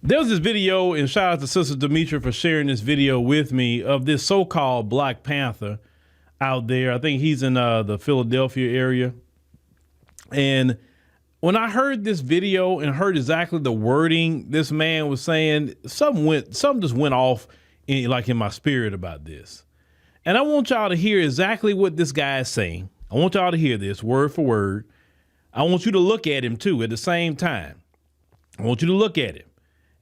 There was this video, and shout out to Sister Demetra for sharing this video with me, of this so-called Black Panther out there. I think he's in the Philadelphia area. And when I heard this video and heard exactly the wording this man was saying, something just went off in my spirit about this. And I want y'all to hear exactly what this guy is saying. I want y'all to hear this word for word. I want you to look at him too at the same time. I want you to look at him.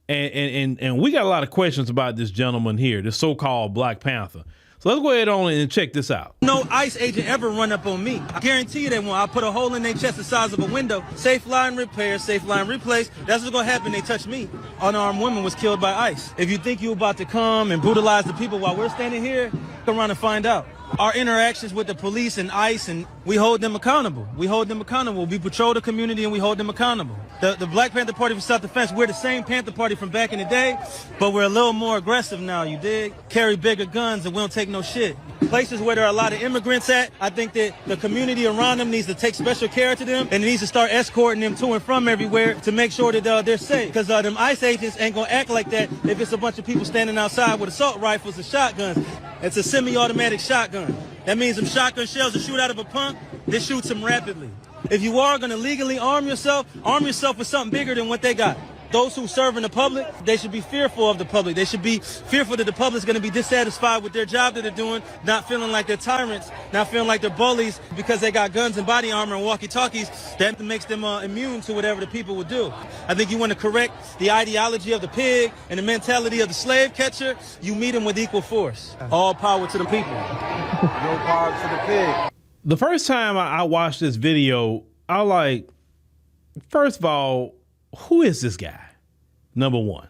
And we got a lot of questions about this gentleman here, this so-called Black Panther. So let's go ahead on and check this out. No ICE agent ever run up on me. I guarantee you they won't. I'll put a hole in their chest the size of a window. Safe line repair, safe line replace. That's what's going to happen. They touch me. Unarmed woman was killed by ICE. If you think you're about to come and brutalize the people while we're standing here, come around and find out. Our interactions with the police and ICE, and we hold them accountable. We hold them accountable. We patrol the community and we hold them accountable. The Black Panther Party for Self-Defense, we're the same Panther Party from back in the day, but we're a little more aggressive now, you dig? Carry bigger guns and we don't take no shit. Places where there are a lot of immigrants at, I think that the community around them needs to take special care to them, and it needs to start escorting them to and from everywhere to make sure that they're safe. Because them ICE agents ain't gonna act like that if it's a bunch of people standing outside with assault rifles and shotguns. It's a semi-automatic shotgun. That means them shotgun shells that shoot out of a pump, they shoot them rapidly. If you are gonna legally arm yourself with something bigger than what they got. Those who serve in the public, they should be fearful of the public. They should be fearful that the public's going to be dissatisfied with their job that they're doing, not feeling like they're tyrants, not feeling like they're bullies because they got guns and body armor and walkie-talkies. That makes them immune to whatever the people would do. I think you want to correct the ideology of the pig and the mentality of the slave catcher. You meet them with equal force. All power to the people. No power to the pig. The first time I watched this video, I was like, first of all, who is this guy? Number one.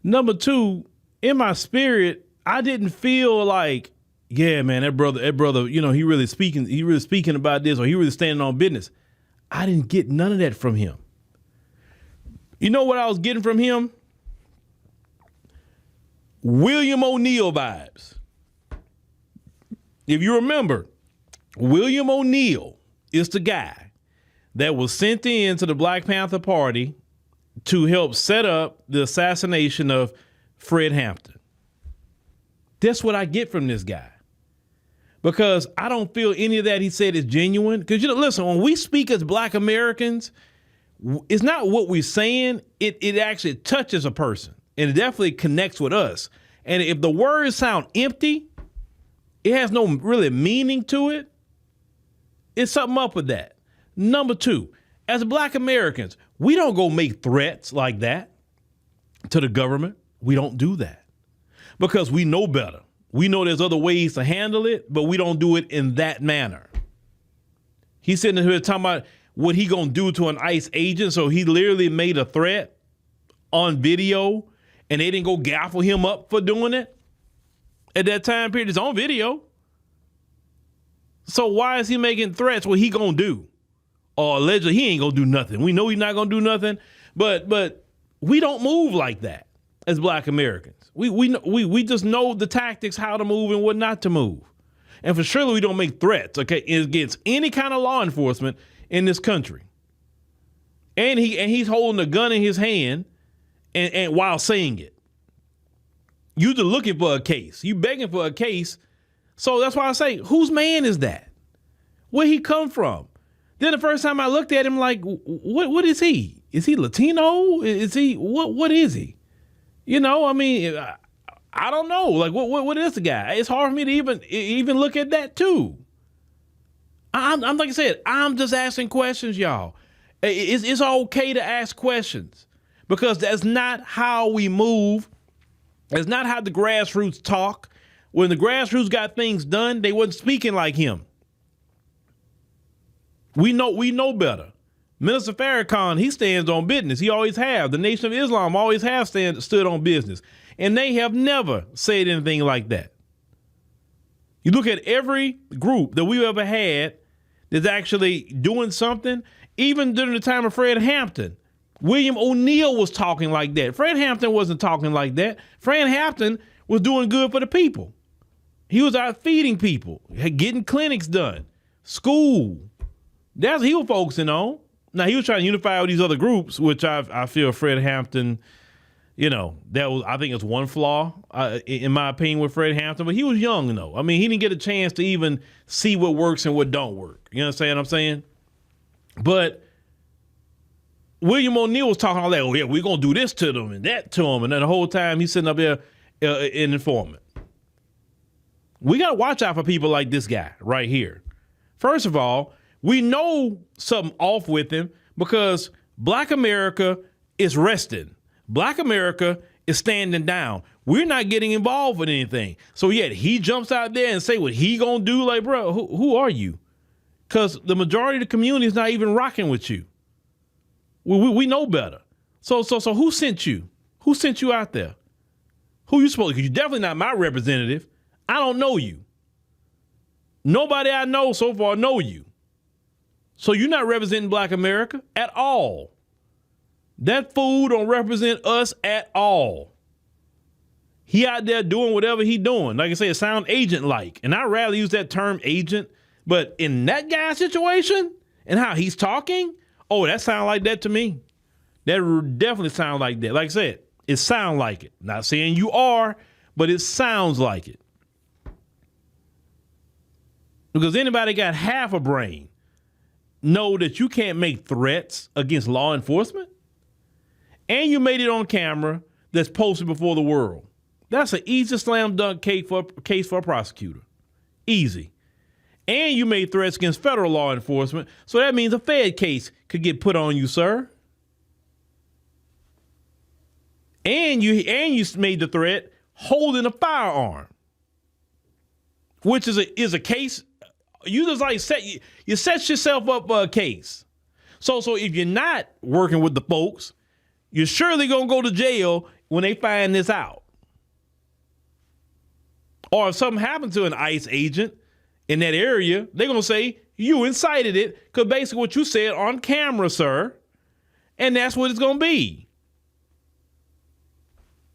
Number two, in my spirit, I didn't feel like, yeah, man, that brother, you know, he really speaking about this, or he really standing on business. I didn't get none of that from him. You know what I was getting from him? William O'Neal vibes. If you remember, William O'Neal is the guy that was sent in to the Black Panther Party to help set up the assassination of Fred Hampton. That's what I get from this guy. Because I don't feel any of that he said is genuine. Because, you know, listen, when we speak as Black Americans, it's not what we're saying. It actually touches a person. And it definitely connects with us. And if the words sound empty, it has no really meaning to it, it's something up with that. Number two, as Black Americans, we don't go make threats like that to the government. We don't do that because we know better. We know there's other ways to handle it, but we don't do it in that manner. He's sitting here talking about what he gonna do to an ICE agent. So he literally made a threat on video and they didn't go gaffle him up for doing it at that time period. It's on video. So why is he making threats? What he gonna do? Or allegedly he ain't gonna do nothing. We know he's not gonna do nothing, but we don't move like that as Black Americans. We just know the tactics, how to move and what not to move. And for sure we don't make threats, okay, against any kind of law enforcement in this country. And he's holding a gun in his hand and while saying it. You just looking for a case. You begging for a case. So that's why I say, whose man is that? Where he come from? Then the first time I looked at him, like, what is he? Is he Latino? Is he, what is he? You know, I mean, I don't know. Like, what is the guy? It's hard for me to even look at that too. I'm like I said, I'm just asking questions, y'all. It's okay to ask questions because that's not how we move. That's not how the grassroots talk. When the grassroots got things done, they wasn't speaking like him. We know better. Minister Farrakhan, he stands on business. He always have. The Nation of Islam always have stood on business. And they have never said anything like that. You look at every group that we've ever had that's actually doing something, even during the time of Fred Hampton, William O'Neal was talking like that. Fred Hampton wasn't talking like that. Fred Hampton was doing good for the people. He was out feeding people, getting clinics done, school. That's what he was focusing on. Now, he was trying to unify all these other groups, which I feel Fred Hampton I think it's one flaw, in my opinion, with Fred Hampton. But he was young, though. I mean, he didn't get a chance to even see what works and what don't work. You understand what I'm saying? But William O'Neal was talking all that, oh, yeah, we're going to do this to them and that to them. And then the whole time he's sitting up there an informant. We got to watch out for people like this guy right here. First of all, we know something off with him because Black America is resting. Black America is standing down. We're not getting involved with anything. So yet he jumps out there and say what he gonna do. Like, bro, who are you? Because the majority of the community is not even rocking with you. We know better. So who sent you? Who sent you out there? Who you supposed to? Because you're definitely not my representative. I don't know you. Nobody I know so far know you. So you're not representing Black America at all. That fool don't represent us at all. He out there doing whatever he doing. Like I say, it sound agent-like. And I'd rather use that term agent. But in that guy's situation and how he's talking, oh, that sound like that to me. That definitely sound like that. Like I said, it sound like it. Not saying you are, but it sounds like it. Because anybody got half a brain know that you can't make threats against law enforcement. And you made it on camera that's posted before the world. That's an easy slam dunk case for a prosecutor. Easy. And you made threats against federal law enforcement, so that means a Fed case could get put on you, sir. And you made the threat holding a firearm, which is a case. You just like set yourself up for a case. So if you're not working with the folks, you're surely going to go to jail when they find this out. Or if something happens to an ICE agent in that area, they're going to say, you incited it, because basically what you said on camera, sir, and that's what it's going to be.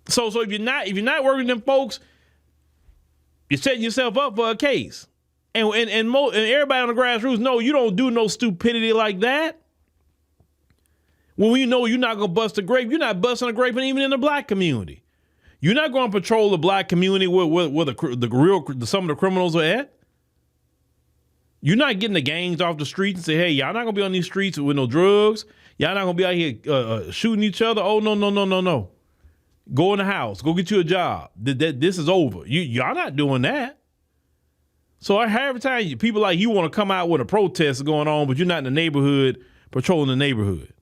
So if you're not working with them folks, you're setting yourself up for a case. And everybody on the grassroots know you don't do no stupidity like that. When you know you're not going to bust a grape, you're not busting a grape even in the Black community. You're not going to patrol the Black community where some of the criminals are at. You're not getting the gangs off the streets and say, hey, y'all not going to be on these streets with no drugs. Y'all not going to be out here shooting each other. Oh, no. Go in the house. Go get you a job. This is over. Y'all not doing that. So every time people like you want to come out with a protest going on, but you're not in the neighborhood patrolling the neighborhood.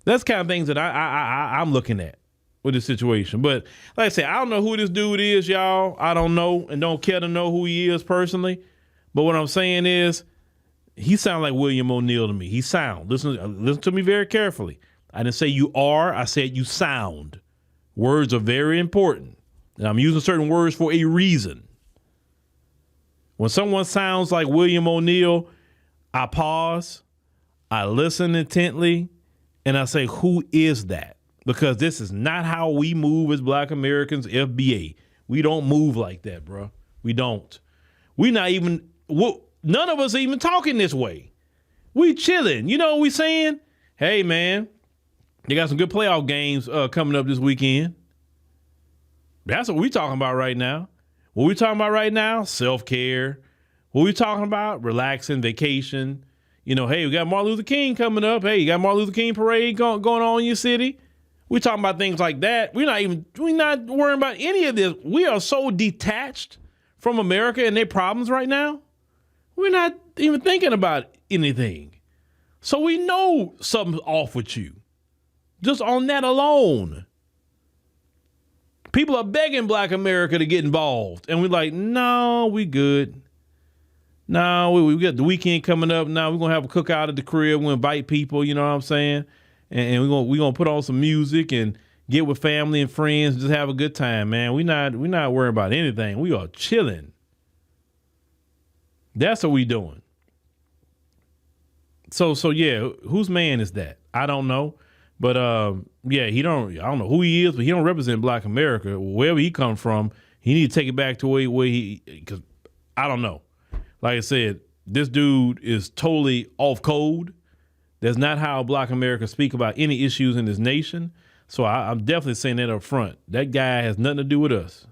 That's the kind of things that I'm looking at with this situation. But like I said, I don't know who this dude is, y'all. I don't know and don't care to know who he is personally. But what I'm saying is he sounds like William O'Neal to me. He sound. Listen to me very carefully. I didn't say you are. I said you sound. Words are very important. And I'm using certain words for a reason. When someone sounds like William O'Neal, I pause, I listen intently, and I say, who is that? Because this is not how we move as Black Americans, FBA. We don't move like that, bro. We don't. None of us are even talking this way. We chilling. You know what we saying? Hey, man, you got some good playoff games coming up this weekend. That's what we talking about right now. What we talking about right now? Self-care. What we talking about? Relaxing, vacation. Hey, we got Martin Luther King coming up. Hey, you got Martin Luther King parade going on in your city. We talking about things like that. We're not worrying about any of this. We are so detached from America and their problems right now. We're not even thinking about anything. So we know something's off with you. Just on that alone. People are begging Black America to get involved. And we're like, no, we good. No, we got the weekend coming up. Now we're going to have a cookout at the crib. We're going to invite people, you know what I'm saying? And we're going to put on some music and get with family and friends, just have a good time, man. We're not worrying about anything. We are chilling. That's what we doing. So yeah, whose man is that? I don't know. But yeah, I don't know who he is, but he don't represent Black America. Wherever he come from, he need to take it back to where he, because I don't know. Like I said, this dude is totally off code. That's not how Black America speak about any issues in this nation. So I'm definitely saying that up front. That guy has nothing to do with us.